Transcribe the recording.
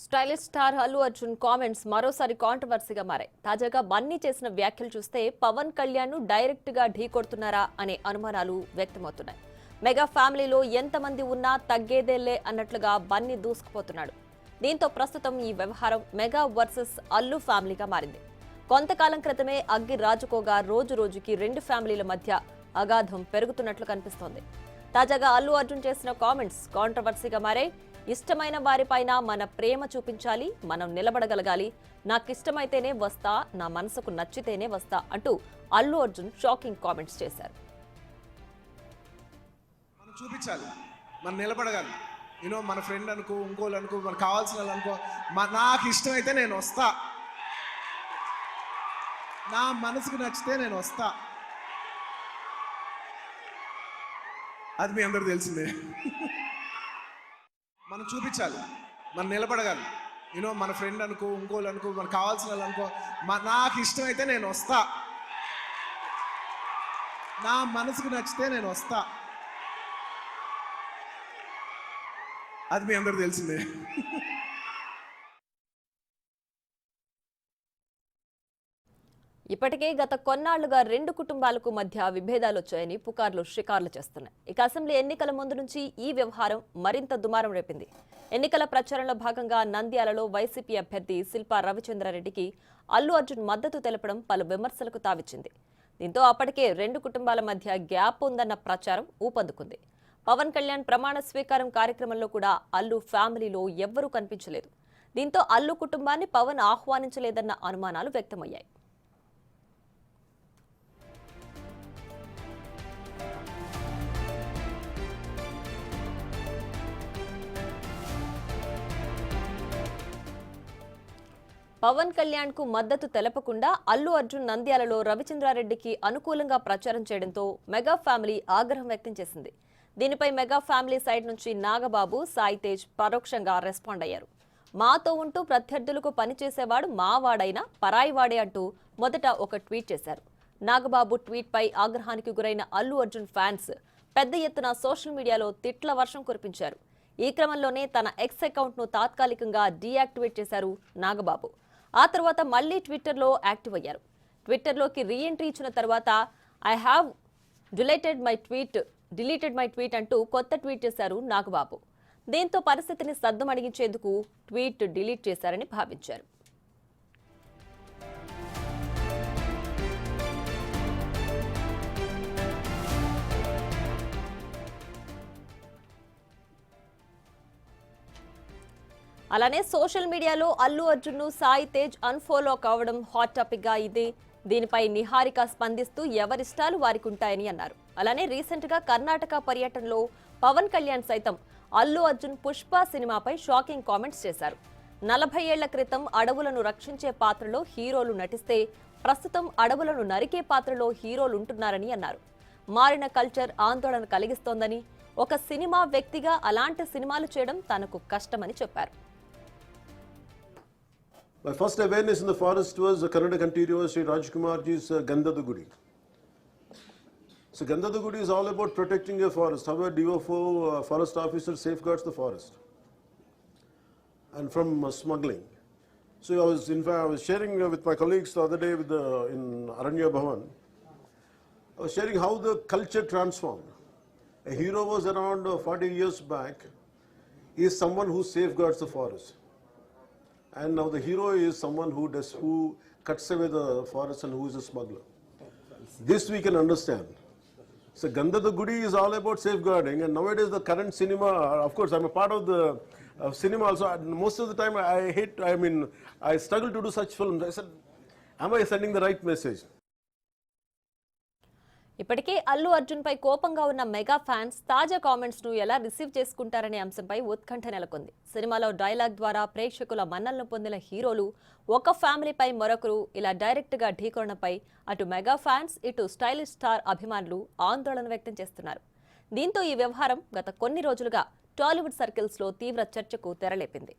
Stylish star Allu Arjun comments మరోసారి కాంట్రవర్సీగా మారాయి. తాజాగా బన్నీ చేసిన వ్యాఖ్యలు చూస్తే పవన్ కళ్యాణ్ ను డైరెక్ట్ గా ఢీకొడుతున్నారా అనే అనుమానాలు వ్యక్తమవుతున్నాయి. మెగా ఫ్యామిలీలో ఎంతమంది ఉన్నా తగ్గేదేలే అన్నట్లుగా బన్నీ దూసుకుపోతున్నాడు. దీంతో ప్రస్తుతం ఈ వ్యవహారం మెగా వర్సెస్ అల్లు ఫ్యామిలీగా మారింది. కొంతకాలం క్రితమే అగ్గి రాజుకోగా రోజు రోజుకి రెండు ఫ్యామిలీల మధ్య అగాధం పెరుగుతున్నట్లు కనిపిస్తోంది. తాజాగా అల్లు అర్జున్ చేసిన కామెంట్స్ కాంట్రవర్సీగా మారాయి. ఇష్టమైన వారిపైన మన ప్రేమ చూపించాలి, మనం నిలబడగలగాలి, నాకిష్టమైతేనే వస్తా, నా మనసుకు నచ్చితేనే వస్తా అంటూ అల్లు అర్జున్ షాకింగ్ కామెంట్స్ చేశారు. మనం చూపించాలి, మనం నిలబడగాలి, మన ఫ్రెండ్ అనుకో, ఇంకోళ్ళు అనుకో, మనకు కావాల్సిన వాళ్ళు అనుకో, నాకు ఇష్టమైతే నేను వస్తా, నా మనసుకు నచ్చితే నేను వస్తా. అది మీ అందరూ తెలిసిందే. మనం చూపించాలి, మనం నిలబడగాలి, మన ఫ్రెండ్ అనుకో, ఇంకోళ్ళు అనుకో, మనకు కావాల్సిన వాళ్ళు అనుకో, నాకు ఇష్టమైతే నేను వస్తా, నా మనసుకు నచ్చితే నేను వస్తా. అది మీ అందరూ తెలిసిందే. ఇప్పటికే గత కొన్నాళ్లుగా రెండు కుటుంబాలకు మధ్య విభేదాలు వచ్చాయని పుకార్లు షికార్లు చేస్తున్నాయి. ఇక అసెంబ్లీ ఎన్నికల ముందు నుంచి ఈ వ్యవహారం మరింత దుమారం రేపింది. ఎన్నికల ప్రచారంలో భాగంగా నంద్యాలలో వైసీపీ అభ్యర్థి శిల్పా రవిచంద్రారెడ్డికి అల్లు అర్జున్ మద్దతు తెలపడం పలు విమర్శలకు తావిచ్చింది. దీంతో అప్పటికే రెండు కుటుంబాల మధ్య గ్యాప్ ఉందన్న ప్రచారం ఊపందుకుంది. పవన్ కళ్యాణ్ ప్రమాణ స్వీకారం కార్యక్రమంలో కూడా అల్లు ఫ్యామిలీలో ఎవ్వరూ కనిపించలేదు. దీంతో అల్లు కుటుంబాన్ని పవన్ ఆహ్వానించలేదన్న అనుమానాలు వ్యక్తమయ్యాయి. పవన్ కళ్యాణ్ కు మద్దతు తెలపకుండా అల్లు అర్జున్ నంద్యాలలో రవిచంద్రారెడ్డికి అనుకూలంగా ప్రచారం చేయడంతో మెగా ఫ్యామిలీ ఆగ్రహం వ్యక్తం చేసింది. దీనిపై మెగా ఫ్యామిలీ సైడ్ నుంచి నాగబాబు, సాయి తేజ్ పరోక్షంగా రెస్పాండ్ అయ్యారు. మాతో ఉంటూ ప్రత్యర్థులకు పనిచేసేవాడు మావాడైనా పరాయివాడే అంటూ మొదట ఒక ట్వీట్ చేశారు. నాగబాబు ట్వీట్ పై ఆగ్రహానికి గురైన అల్లు అర్జున్ ఫ్యాన్స్ పెద్ద ఎత్తున సోషల్ మీడియాలో తిట్ల వర్షం కురిపించారు. ఈ క్రమంలోనే తన ఎక్స్ అకౌంట్ ను తాత్కాలికంగా డీయాక్టివేట్ చేశారు నాగబాబు. ఆ తర్వాత మళ్లీ ట్విట్టర్లో యాక్టివ్ అయ్యారు. ట్విట్టర్లోకి రీఎంట్రీ ఇచ్చిన తర్వాత I have deleted my tweet అంటూ కొత్త ట్వీట్ చేశారు నాగబాబు. దీంతో పరిస్థితిని సద్దుమణిగించేందుకు ట్వీట్ డిలీట్ చేశారని భావించారు. అలానే సోషల్ మీడియాలో అల్లు అర్జున్ ను సాయి తేజ్ అన్ఫాలో కావడం హాట్ టాపిక్ గా ఇది. దీనిపై నిహారిక స్పందిస్తూ ఎవరిష్టాలు వారికి ఉంటాయని అన్నారు. అలానే రీసెంట్ గా కర్ణాటక పర్యటనలో పవన్ కళ్యాణ్ సైతం అల్లు అర్జున్ పుష్ప సినిమాపై షాకింగ్ కామెంట్స్ చేశారు. 40 ఏళ్ల క్రితం అడవులను రక్షించే పాత్రలో హీరోలు నటిస్తే ప్రస్తుతం అడవులను నరికే పాత్రలో హీరోలుంటున్నారని అన్నారు. మారిన కల్చర్ ఆందోళన కలిగిస్తోందని, ఒక సినిమా వ్యక్తిగా అలాంటి సినిమాలు చేయడం తనకు కష్టమని చెప్పారు. My first awareness in the forest was Kannada continuous Sri Rajkumarji's Gandhada Gudi. So Gandhada Gudi is all about protecting a forest, how a DFO forest officer safeguards the forest and from smuggling. So I was sharing with my colleagues the other day in Aranya Bhavan. I was sharing how the culture transformed. A hero was around 40 years back. He is someone who safeguards the forest. And now the hero is someone who cuts away the forest and who is a smuggler. This we can understand. So Gandhada Gudi is all about safeguarding, and nowadays the current cinema, of course I'm a part of the cinema also, most of the time I struggle to do such films. I said, am I sending the right message? ఇప్పటికే అల్లు అర్జున్ పై కోపంగా ఉన్న mega fans తాజా comments ను ఎలా receive చేసుకుంటారనే అంశంపై ఉత్కంఠ నెలకొంది. సినిమాలో డైలాగ్ ద్వారా ప్రేక్షకుల మన్నలను పొందిన హీరోలు ఒక ఫ్యామిలీపై మరొకరు ఇలా డైరెక్ట్ గా ఢీకొనడంపై అటు మెగా ఫ్యాన్స్, ఇటు స్టైలిష్ స్టార్ అభిమానులు ఆందోళన వ్యక్తం చేస్తున్నారు. దీంతో ఈ వ్యవహారం గత కొన్ని రోజులుగా టాలీవుడ్ సర్కిల్స్ లో తీవ్ర చర్చకు తెరలేపింది.